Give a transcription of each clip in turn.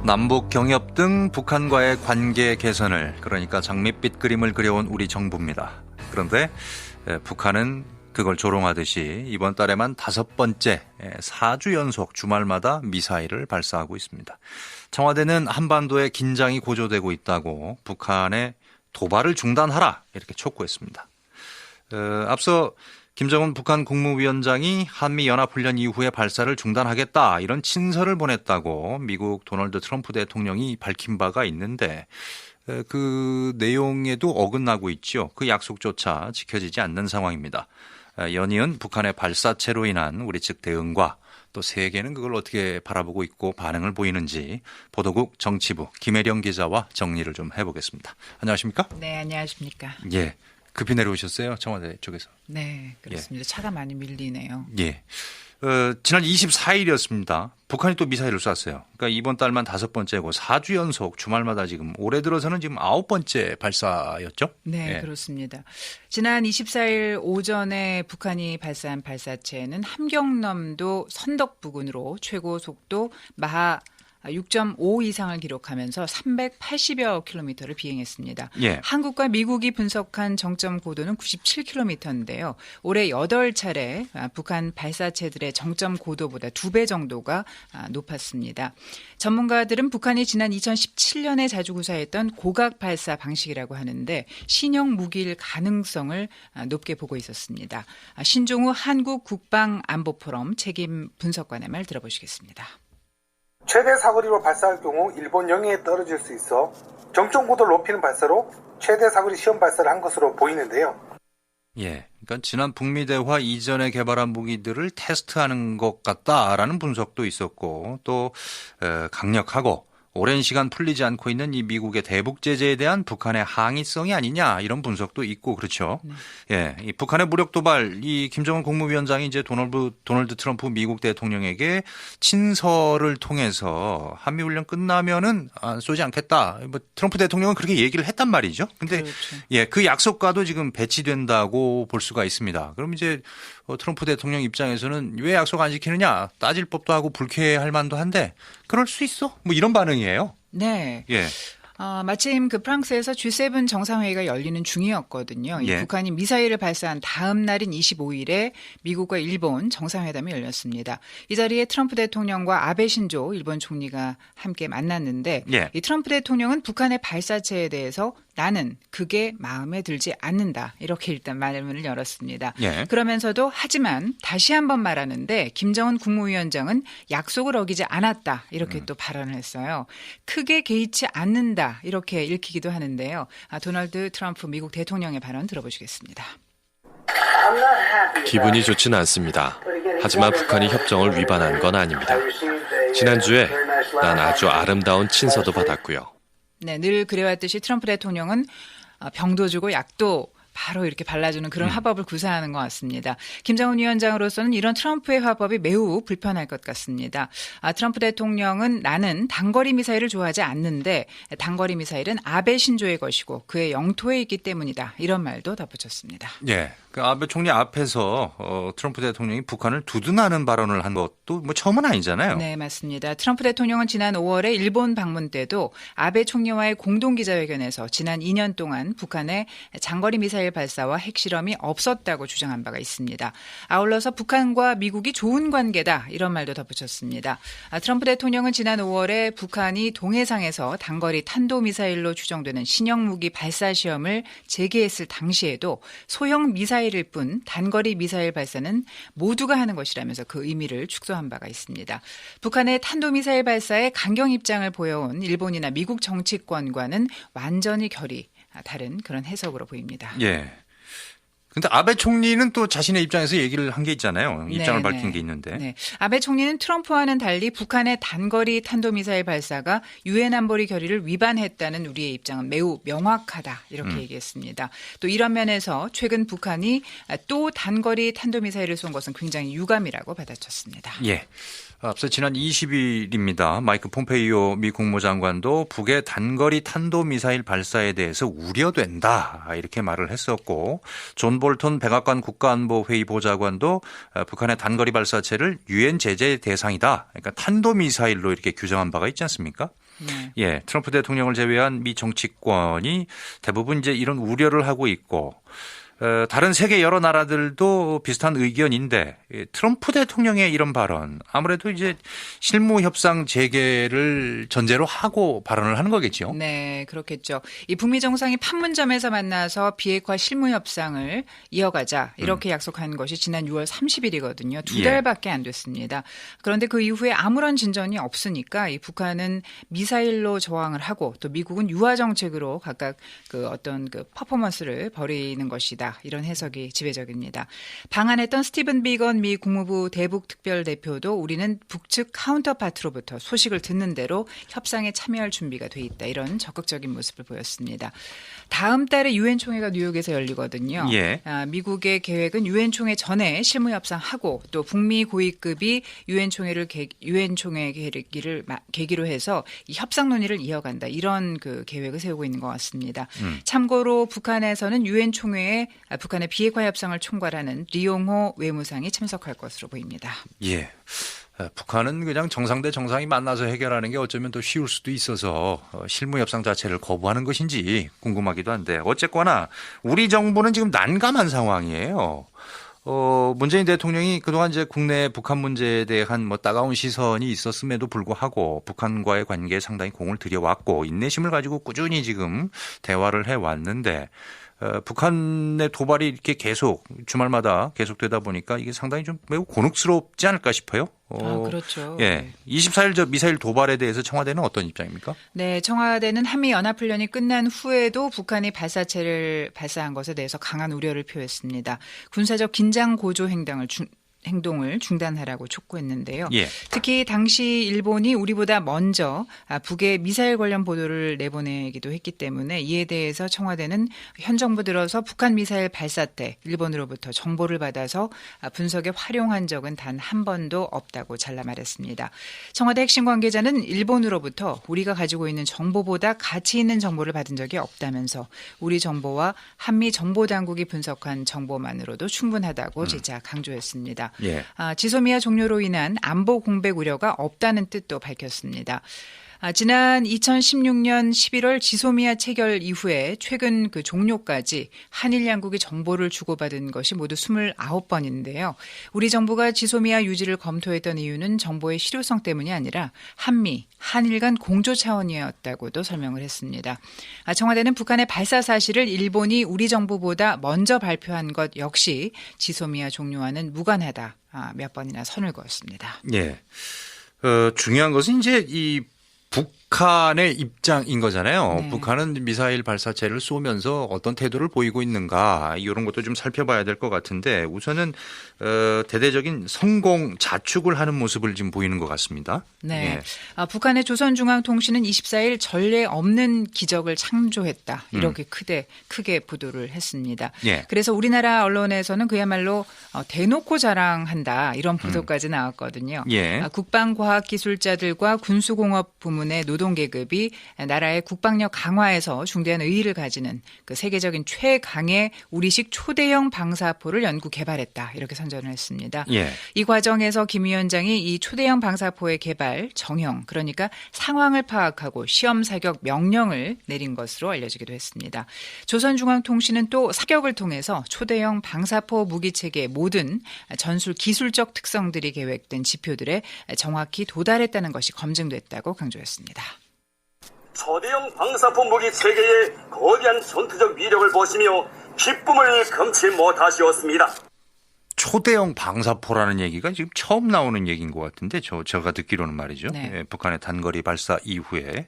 남북 경협 등 북한과의 관계 개선을, 그러니까 장밋빛 그림을 그려온 우리 정부입니다. 그런데 북한은 그걸 조롱하듯이 이번 달에만 5번째 4주 연속 주말마다 미사일을 발사하고 있습니다. 청와대는 한반도에 긴장이 고조되고 있다고 북한의 도발을 중단하라 이렇게 촉구했습니다. 앞서 김정은 북한 국무위원장이 한미연합훈련 이후에 발사를 중단하겠다 이런 친서를 보냈다고 미국 도널드 트럼프 대통령이 밝힌 바가 있는데 그 내용에도 어긋나고 있죠. 그 약속조차 지켜지지 않는 상황입니다. 연이은 북한의 발사체로 인한 우리 측 대응과 또 세계는 그걸 어떻게 바라보고 있고 반응을 보이는지 보도국 정치부 김혜령 기자와 정리를 좀 해보겠습니다. 안녕하십니까? 네, 안녕하십니까? 예, 급히 내려오셨어요? 청와대 쪽에서. 네, 그렇습니다. 예. 차가 많이 밀리네요. 예. 지난 24일이었습니다. 북한이 또 미사일을 쐈어요. 그러니까 이번 달만 5번째고 4주 연속 주말마다 지금 올해 들어서는 지금 9번째 발사였죠? 네, 예. 그렇습니다. 지난 24일 오전에 북한이 발사한 발사체는 함경남도 선덕 부근으로 최고 속도 마하 6.5 이상을 기록하면서 380여 킬로미터를 비행했습니다. 예. 한국과 미국이 분석한 정점 고도는 97킬로미터인데요. 올해 8차례 북한 발사체들의 정점 고도보다 2배 정도가 높았습니다. 전문가들은 북한이 지난 2017년에 자주 구사했던 고각 발사 방식이라고 하는데 신형 무기일 가능성을 높게 보고 있었습니다. 신종우 한국국방안보포럼 책임 분석관의 말 들어보시겠습니다. 최대 사거리로 발사할 경우 일본 영해에 떨어질 수 있어 정점 고도를 높이는 발사로 최대 사거리 시험 발사를 한 것으로 보이는데요. 예, 그러니까 지난 북미 대화 이전에 개발한 무기들을 테스트하는 것 같다라는 분석도 있었고 또 강력하고 오랜 시간 풀리지 않고 있는 이 미국의 대북 제재에 대한 북한의 항의성이 아니냐 이런 분석도 있고 그렇죠. 네. 예, 이 북한의 무력 도발, 이 김정은 국무위원장이 이제 도널드 트럼프 미국 대통령에게 친서를 통해서 한미 훈련 끝나면은 쏘지 않겠다. 뭐 트럼프 대통령은 그렇게 얘기를 했단 말이죠. 근데 그렇죠. 예, 그 약속과도 지금 배치된다고 볼 수가 있습니다. 그럼 이제 트럼프 대통령 입장에서는 왜 약속 안 지키느냐 따질 법도 하고 불쾌할 만도 한데 그럴 수 있어? 뭐 이런 반응이에요. 네. 예. 마침 그 프랑스에서 G7 정상회의가 열리는 중이었거든요. 예. 북한이 미사일을 발사한 다음 날인 25일에 미국과 일본 정상회담이 열렸습니다. 이 자리에 트럼프 대통령과 아베 신조 일본 총리가 함께 만났는데 예. 이 트럼프 대통령은 북한의 발사체에 대해서 나는 그게 마음에 들지 않는다. 이렇게 일단 말문을 열었습니다. 예. 그러면서도 하지만 다시 한번 말하는데 김정은 국무위원장은 약속을 어기지 않았다. 이렇게 또 발언을 했어요. 크게 개의치 않는다. 이렇게 읽히기도 하는데요. 도널드 트럼프 미국 대통령의 발언 들어보시겠습니다. 기분이 좋지는 않습니다. 하지만 북한이 협정을 위반한 건 아닙니다. 지난주에 난 아주 아름다운 친서도 받았고요. 네, 늘 그래왔듯이 트럼프 대통령은 병도 주고 약도 바로 이렇게 발라주는 그런 화법을 구사하는 것 같습니다. 김정은 위원장으로서는 이런 트럼프의 화법이 매우 불편할 것 같습니다. 트럼프 대통령은 나는 단거리 미사일을 좋아하지 않는데 단거리 미사일은 아베 신조의 것이고 그의 영토에 있기 때문이다. 이런 말도 덧붙였습니다. 예. 그 아베 총리 앞에서 트럼프 대통령이 북한을 두둔하는 발언을 한 것도 뭐 처음은 아니잖아요. 네, 맞습니다. 트럼프 대통령은 지난 5월에 일본 방문 때도 아베 총리와의 공동기자회견에서 지난 2년 동안 북한의 장거리 미사일 발사와 핵실험이 없었다고 주장한 바가 있습니다. 아울러서 북한과 미국이 좋은 관계다 이런 말도 덧붙였습니다. 트럼프 대통령은 지난 5월에 북한이 동해상에서 단거리 탄도미사일로 추정되는 신형 무기 발사 시험을 재개했을 당시에도 소형 미사일일 뿐 단거리 미사일 발사는 모두가 하는 것이라면서 그 의미를 축소한 바가 있습니다. 북한의 탄도미사일 발사에 강경 입장을 보여온 일본이나 미국 정치권과는 완전히 결이 다른 그런 해석으로 보입니다. 예. 근데 아베 총리는 또 자신의 입장에서 얘기를 한 게 있잖아요. 입장을 밝힌 게 있는데. 네. 아베 총리는 트럼프와는 달리 북한의 단거리 탄도미사일 발사가 유엔 안보리 결의를 위반했다는 우리의 입장은 매우 명확하다 이렇게 얘기했습니다. 또 이런 면에서 최근 북한이 또 단거리 탄도미사일을 쏜 것은 굉장히 유감이라고 받아쳤습니다. 예. 앞서 지난 20일입니다. 마이크 폼페이오 미 국무장관도 북의 단거리 탄도미사일 발사에 대해서 우려된다 이렇게 말을 했었고 존 볼턴 백악관 국가안보회의 보좌관도 북한의 단거리 발사체를 유엔 제재 대상이다. 그러니까 탄도미사일로 이렇게 규정한 바가 있지 않습니까? 네. 예, 트럼프 대통령을 제외한 미 정치권이 대부분 이제 이런 우려를 하고 있고 다른 세계 여러 나라들도 비슷한 의견인데 트럼프 대통령의 이런 발언 아무래도 이제 실무 협상 재개를 전제로 하고 발언을 하는 거겠죠. 네, 그렇겠죠. 이 북미 정상이 판문점에서 만나서 비핵화 실무 협상을 이어가자 이렇게 약속한 것이 지난 6월 30일이거든요. 두 달밖에 안 됐습니다. 그런데 그 이후에 아무런 진전이 없으니까 이 북한은 미사일로 저항을 하고 또 미국은 유화 정책으로 각각 그 어떤 그 퍼포먼스를 벌이는 것이다. 이런 해석이 지배적입니다. 방한했던 스티븐 비건 미 국무부 대북 특별대표도 우리는 북측 카운터파트로부터 소식을 듣는 대로 협상에 참여할 준비가 돼 있다. 이런 적극적인 모습을 보였습니다. 다음 달에 유엔 총회가 뉴욕에서 열리거든요. 예. 미국의 계획은 유엔 총회 전에 실무 협상하고 또 북미 고위급이 유엔 총회 계기로 해서 이 협상 논의를 이어간다. 이런 그 계획을 세우고 있는 것 같습니다. 참고로 북한에서는 유엔 총회에 북한의 비핵화 협상을 총괄하는 리용호 외무상이 참석할 것으로 보입니다. 예. 북한은 그냥 정상 대 정상이 만나서 해결하는 게 어쩌면 더 쉬울 수도 있어서 실무 협상 자체를 거부하는 것인지 궁금하기도 한데 어쨌거나 우리 정부는 지금 난감한 상황이에요. 문재인 대통령이 그동안 이제 국내 북한 문제에 대한 뭐 따가운 시선이 있었음에도 불구하고 북한과의 관계에 상당히 공을 들여왔고 인내심을 가지고 꾸준히 지금 대화를 해왔는데 북한의 도발이 이렇게 계속 주말마다 계속되다 보니까 이게 상당히 좀 매우 곤혹스럽지 않을까 싶어요. 그렇죠. 예. 24일 저 미사일 도발에 대해서 청와대는 어떤 입장입니까? 네, 청와대는 한미 연합훈련이 끝난 후에도 북한이 발사체를 발사한 것에 대해서 강한 우려를 표했습니다. 군사적 긴장 고조 행동을 중단하라고 촉구했는데요. 예. 특히 당시 일본이 우리보다 먼저 북에 미사일 관련 보도를 내보내기도 했기 때문에 이에 대해서 청와대는 현 정부 들어서 북한 미사일 발사 때 일본으로부터 정보를 받아서 분석에 활용한 적은 단 한 번도 없다고 잘라 말했습니다. 청와대 핵심 관계자는 일본으로부터 우리가 가지고 있는 정보보다 가치 있는 정보를 받은 적이 없다면서 우리 정보와 한미 정보당국이 분석한 정보만으로도 충분하다고 재차 강조했습니다. 예. 지소미아 종료로 인한 안보 공백 우려가 없다는 뜻도 밝혔습니다. 지난 2016년 11월 지소미아 체결 이후에 최근 그 종료까지 한일 양국이 정보를 주고받은 것이 모두 29번인데요. 우리 정부가 지소미아 유지를 검토했던 이유는 정보의 실효성 때문이 아니라 한일 간 공조 차원이었다고도 설명을 했습니다. 청와대는 북한의 발사 사실을 일본이 우리 정부보다 먼저 발표한 것 역시 지소미아 종료와는 무관하다. 몇 번이나 선을 그었습니다. 예. 중요한 것은 이제 이 북한의 입장인 거잖아요. 네. 북한은 미사일 발사체를 쏘면서 어떤 태도를 보이고 있는가 이런 것도 좀 살펴봐야 될 것 같은데 우선은 대대적인 성공 자축을 하는 모습을 지금 보이는 것 같습니다. 네, 예. 북한의 조선중앙통신은 24일 전례 없는 기적을 창조했다 이렇게 크게 보도를 했습니다. 예. 그래서 우리나라 언론에서는 그야말로 대놓고 자랑한다 이런 보도까지 나왔거든요. 예. 국방과학기술자들과 군수공업 부문의 노동계급이 나라의 국방력 강화에서 중대한 의의를 가지는 그 세계적인 최강의 우리식 초대형 방사포를 연구 개발했다 이렇게 선전을 했습니다. 예. 이 과정에서 김 위원장이 이 초대형 방사포의 개발, 정형 그러니까 상황을 파악하고 시험 사격 명령을 내린 것으로 알려지기도 했습니다. 조선중앙통신은 또 사격을 통해서 초대형 방사포 무기체계의 모든 전술 기술적 특성들이 계획된 지표들에 정확히 도달했다는 것이 검증됐다고 강조했습니다. 초대형 방사포 무기 체계의 거대한 전투적 위력을 보시며 기쁨을 금치 못하시었습니다. 초대형 방사포라는 얘기가 지금 처음 나오는 얘기인 것 같은데 제가 듣기로는 말이죠. 네. 예, 북한의 단거리 발사 이후에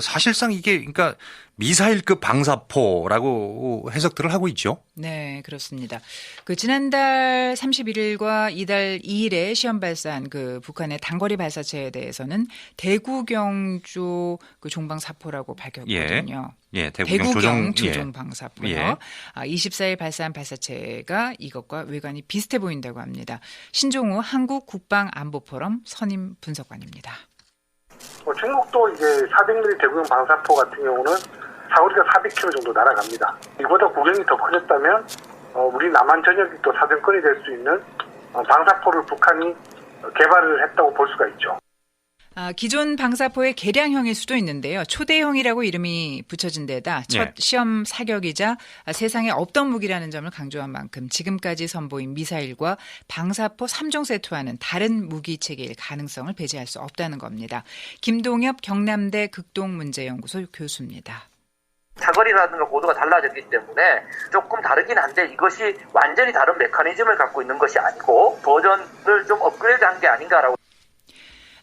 사실상 이게 그러니까 미사일급 방사포라고 해석들을 하고 있죠. 네, 그렇습니다. 지난달 31일과 이달 2일에 시험 발사한 북한의 단거리 발사체에 대해서는 대구 경주 종방사포라고 밝혔거든요. 예, 대구경 조종 방사포요. 예. 24일 발사한 발사체가 이것과 외관이 비슷해 보인다고 합니다. 신종우 한국국방안보포럼 선임 분석관입니다. 중국도 이제 400mm 대구경 방사포 같은 경우는 사거리가 400km 정도 날아갑니다. 이보다 구경이 더 커졌다면 우리 남한 전역이 또 사정권이 될 수 있는 방사포를 북한이 개발을 했다고 볼 수가 있죠. 기존 방사포의 개량형일 수도 있는데요. 초대형이라고 이름이 붙여진 데다 첫 시험 사격이자 세상에 없던 무기라는 점을 강조한 만큼 지금까지 선보인 미사일과 방사포 3종 세트와는 다른 무기 체계일 가능성을 배제할 수 없다는 겁니다. 김동엽 경남대 극동문제연구소 교수입니다. 사거리라든가 고도가 달라졌기 때문에 조금 다르긴 한데 이것이 완전히 다른 메커니즘을 갖고 있는 것이 아니고 버전을 좀 업그레이드한 게 아닌가라고.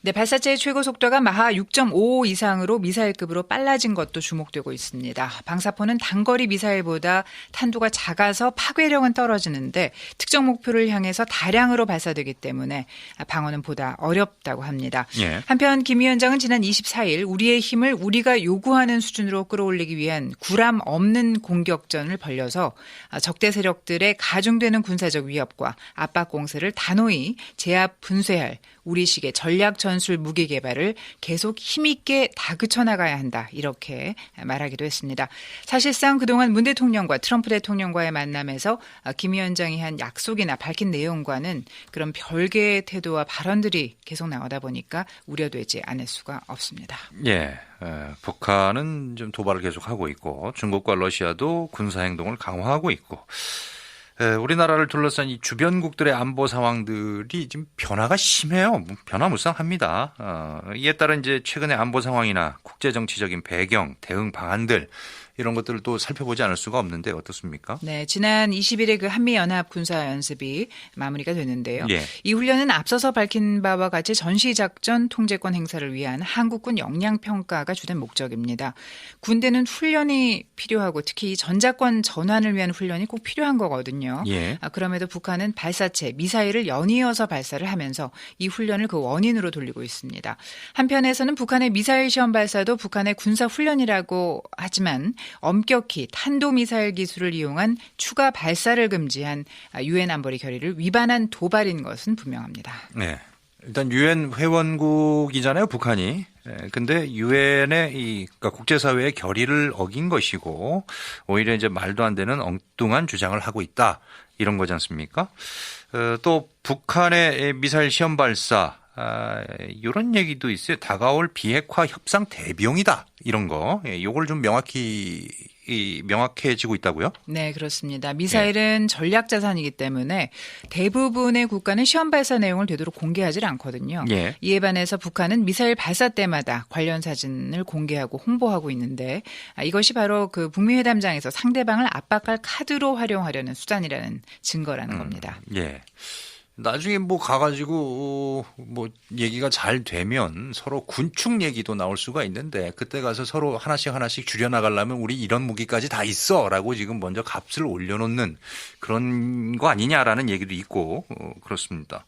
네, 발사체의 최고 속도가 마하 6.55 이상으로 미사일급으로 빨라진 것도 주목되고 있습니다. 방사포는 단거리 미사일보다 탄두가 작아서 파괴력은 떨어지는데 특정 목표를 향해서 다량으로 발사되기 때문에 방어는 보다 어렵다고 합니다. 예. 한편 김 위원장은 지난 24일 우리의 힘을 우리가 요구하는 수준으로 끌어올리기 위한 구람 없는 공격전을 벌려서 적대 세력들의 가중되는 군사적 위협과 압박 공세를 단호히 제압 분쇄할 우리식의 전략 전술 무기 개발을 계속 힘있게 다그쳐 나가야 한다. 이렇게 말하기도 했습니다. 사실상 그동안 문 대통령과 트럼프 대통령과의 만남에서 김 위원장이 한 약속이나 밝힌 내용과는 그런 별개의 태도와 발언들이 계속 나오다 보니까 우려되지 않을 수가 없습니다. 예. 북한은 좀 도발을 계속하고 있고 중국과 러시아도 군사행동을 강화하고 있고 우리나라를 둘러싼 이 주변국들의 안보 상황들이 지금 변화가 심해요. 변화무쌍합니다. 이에 따른 이제 최근의 안보 상황이나 국제정치적인 배경, 대응 방안들 이런 것들을 또 살펴보지 않을 수가 없는데 어떻습니까? 네, 지난 20일에 한미연합 군사연습이 마무리가 되는데요. 예. 이 훈련은 앞서서 밝힌 바와 같이 전시작전 통제권 행사를 위한 한국군 역량평가가 주된 목적입니다. 군대는 훈련이 필요하고 특히 전자권 전환을 위한 훈련이 꼭 필요한 거거든요. 예. 그럼에도 북한은 발사체, 미사일을 연이어서 발사를 하면서 이 훈련을 그 원인으로 돌리고 있습니다. 한편에서는 북한의 미사일 시험 발사도 북한의 군사 훈련이라고 하지만 엄격히 탄도미사일 기술을 이용한 추가 발사를 금지한 유엔 안보리 결의를 위반한 도발인 것은 분명합니다. 네. 일단 유엔 회원국이잖아요, 북한이. 근데 유엔의 그러니까 국제사회의 결의를 어긴 것이고 오히려 이제 말도 안 되는 엉뚱한 주장을 하고 있다. 이런 거지 않습니까? 또 북한의 미사일 시험 발사 이런 얘기도 있어요. 다가올 비핵화 협상 대비용이다. 이런 거. 요걸 좀 명확해지고 있다고요? 네, 그렇습니다. 미사일은 전략 자산이기 때문에 대부분의 국가는 시험 발사 내용을 되도록 공개하지 않거든요. 예. 이에 반해서 북한은 미사일 발사 때마다 관련 사진을 공개하고 홍보하고 있는데 이것이 바로 그 북미 회담장에서 상대방을 압박할 카드로 활용하려는 수단이라는 증거라는 겁니다. 예. 나중에 뭐 가가지고 뭐 얘기가 잘 되면 서로 군축 얘기도 나올 수가 있는데 그때 가서 서로 하나씩 줄여나가려면 우리 이런 무기까지 다 있어라고 지금 먼저 값을 올려놓는 그런 거 아니냐라는 얘기도 있고 그렇습니다.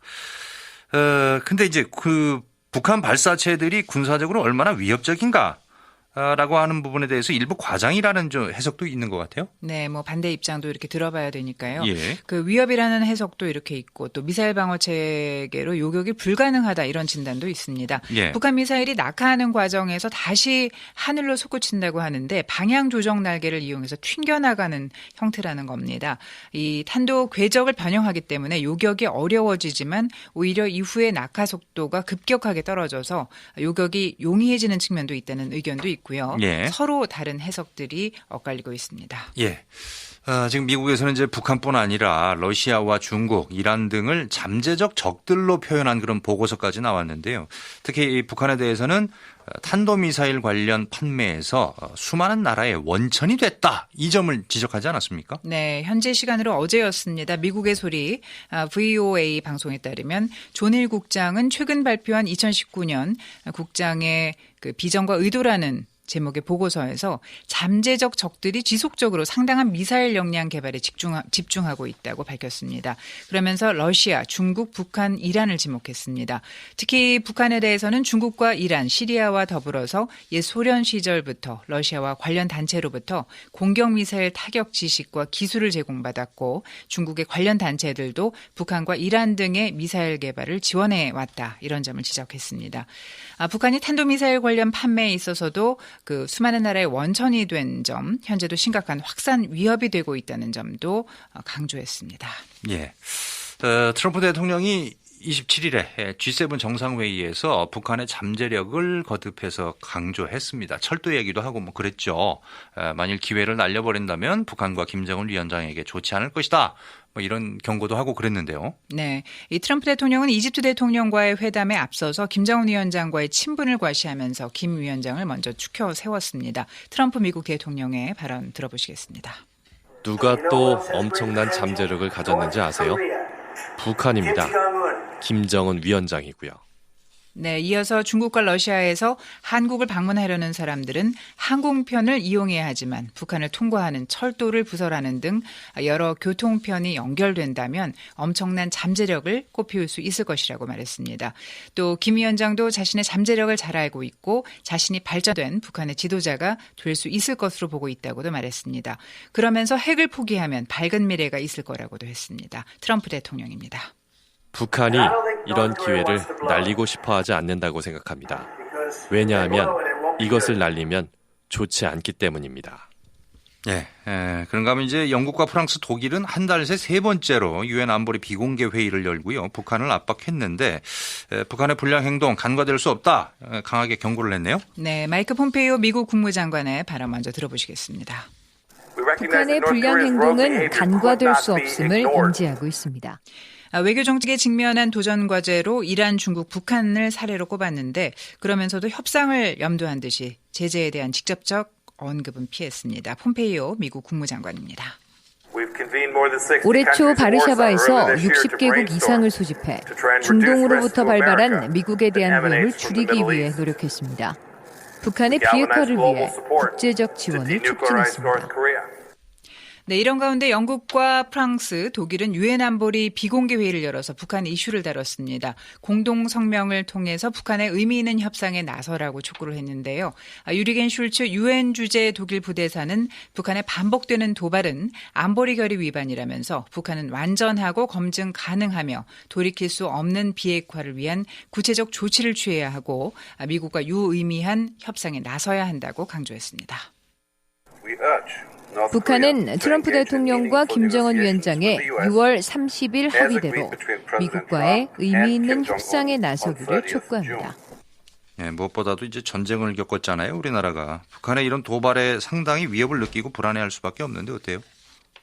근데 이제 그 북한 발사체들이 군사적으로 얼마나 위협적인가? 라고 하는 부분에 대해서 일부 과장이라는 좀 해석도 있는 것 같아요. 네, 뭐 반대 입장도 이렇게 들어봐야 되니까요. 예. 그 위협이라는 해석도 이렇게 있고 또 미사일 방어 체계로 요격이 불가능하다 이런 진단도 있습니다. 예. 북한 미사일이 낙하하는 과정에서 다시 하늘로 솟구친다고 하는데 방향 조정 날개를 이용해서 튕겨나가는 형태라는 겁니다. 이 탄도 궤적을 변형하기 때문에 요격이 어려워지지만 오히려 이후에 낙하 속도가 급격하게 떨어져서 요격이 용이해지는 측면도 있다는 의견도 있고 고요. 예. 서로 다른 해석들이 엇갈리고 있습니다. 예. 지금 미국에서는 이제 북한뿐 아니라 러시아와 중국, 이란 등을 잠재적 적들로 표현한 그런 보고서까지 나왔는데요. 특히 이 북한에 대해서는 탄도미사일 관련 판매에서 수많은 나라의 원천이 됐다. 이 점을 지적하지 않았습니까? 네. 현재 시간으로 어제였습니다. 미국의 소리 VOA 방송에 따르면 존일 국장은 최근 발표한 2019년 국장의 그 비전과 의도라는 제목의 보고서에서 잠재적 적들이 지속적으로 상당한 미사일 역량 개발에 집중하고 있다고 밝혔습니다. 그러면서 러시아, 중국, 북한, 이란을 지목했습니다. 특히 북한에 대해서는 중국과 이란, 시리아와 더불어서 옛 소련 시절부터 러시아와 관련 단체로부터 공격 미사일 타격 지식과 기술을 제공받았고 중국의 관련 단체들도 북한과 이란 등의 미사일 개발을 지원해 왔다. 이런 점을 지적했습니다. 북한이 탄도미사일 관련 판매에 있어서도 그 수많은 나라의 원천이 된 점, 현재도 심각한 확산 위협이 되고 있다는 점도 강조했습니다. 예. 트럼프 대통령이 27일에 G7 정상회의에서 북한의 잠재력을 거듭해서 강조했습니다. 철도 얘기도 하고 뭐 그랬죠. 만일 기회를 날려버린다면 북한과 김정은 위원장에게 좋지 않을 것이다. 뭐 이런 경고도 하고 그랬는데요. 네, 이 트럼프 대통령은 이집트 대통령과의 회담에 앞서서 김정은 위원장과의 친분을 과시하면서 김 위원장을 먼저 추켜 세웠습니다. 트럼프 미국 대통령의 발언 들어보시겠습니다. 누가 또 엄청난 잠재력을 가졌는지 아세요? 북한입니다. 김정은 위원장이고요. 네, 이어서 중국과 러시아에서 한국을 방문하려는 사람들은 항공편을 이용해야 하지만 북한을 통과하는 철도를 부설하는 등 여러 교통편이 연결된다면 엄청난 잠재력을 꽃피울 수 있을 것이라고 말했습니다. 또 김 위원장도 자신의 잠재력을 잘 알고 있고 자신이 발전된 북한의 지도자가 될 수 있을 것으로 보고 있다고도 말했습니다. 그러면서 핵을 포기하면 밝은 미래가 있을 거라고도 했습니다. 트럼프 대통령입니다. 북한이 이런 기회를 날리고 싶어 하지 않는다고 생각합니다. 왜냐하면 이것을 날리면 좋지 않기 때문입니다. 예, 그런가 하면 이제 영국과 프랑스, 독일은 한 달 새 세 번째로 유엔 안보리 비공개 회의를 열고요. 북한을 압박했는데 북한의 불량 행동 간과될 수 없다. 강하게 경고를 했네요. 네, 마이크 폼페이오 미국 국무장관의 발언 먼저 들어보시겠습니다. 북한의 불량 행동은 간과될 수 없음을 인지하고 있습니다. 외교 정책에 직면한 도전 과제로 이란, 중국, 북한을 사례로 꼽았는데 그러면서도 협상을 염두한 듯이 제재에 대한 직접적 언급은 피했습니다. 폼페이오 미국 국무장관입니다. 올해 초 바르샤바에서 60개국 이상을 소집해 중동으로부터 발발한 미국에 대한 위험을 줄이기 위해 노력했습니다. 북한의 비핵화를 위해 국제적 지원을 촉진했습니다. 네, 이런 가운데 영국과 프랑스, 독일은 유엔 안보리 비공개 회의를 열어서 북한 이슈를 다뤘습니다. 공동 성명을 통해서 북한의 의미 있는 협상에 나서라고 촉구를 했는데요. 유리겐 슐츠 유엔 주재 독일 부대사는 북한의 반복되는 도발은 안보리 결의 위반이라면서 북한은 완전하고 검증 가능하며 돌이킬 수 없는 비핵화를 위한 구체적 조치를 취해야 하고 미국과 유의미한 협상에 나서야 한다고 강조했습니다. 북한은 트럼프 대통령과 김정은 위원장의 6월 30일 합의대로 미국과의 의미 있는 협상에 나서기를 촉구합니다. 예, 무엇보다도 이제 전쟁을 겪었잖아요, 우리나라가. 북한의 이런 도발에 상당히 위협을 느끼고 불안해할 수밖에 없는데 어때요?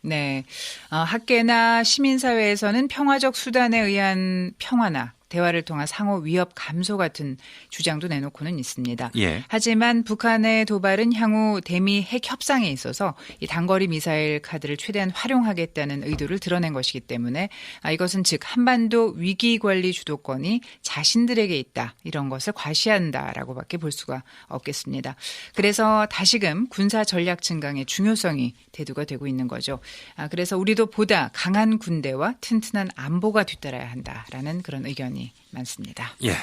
네, 학계나 시민사회에서는 평화적 수단에 의한 평화나 대화를 통한 상호 위협 감소 같은 주장도 내놓고는 있습니다. 예. 하지만 북한의 도발은 향후 대미 핵 협상에 있어서 이 단거리 미사일 카드를 최대한 활용하겠다는 의도를 드러낸 것이기 때문에 이것은 즉 한반도 위기관리 주도권이 자신들에게 있다. 이런 것을 과시한다라고밖에 볼 수가 없겠습니다. 그래서 다시금 군사 전략 증강의 중요성이 대두가 되고 있는 거죠. 그래서 우리도 보다 강한 군대와 튼튼한 안보가 뒤따라야 한다라는 그런 의견이 많습니다. 예,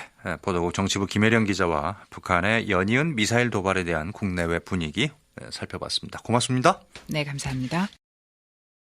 보도국 정치부 김혜령 기자와 북한의 연이은 미사일 도발에 대한 국내외 분위기 살펴봤습니다. 고맙습니다. 네, 감사합니다.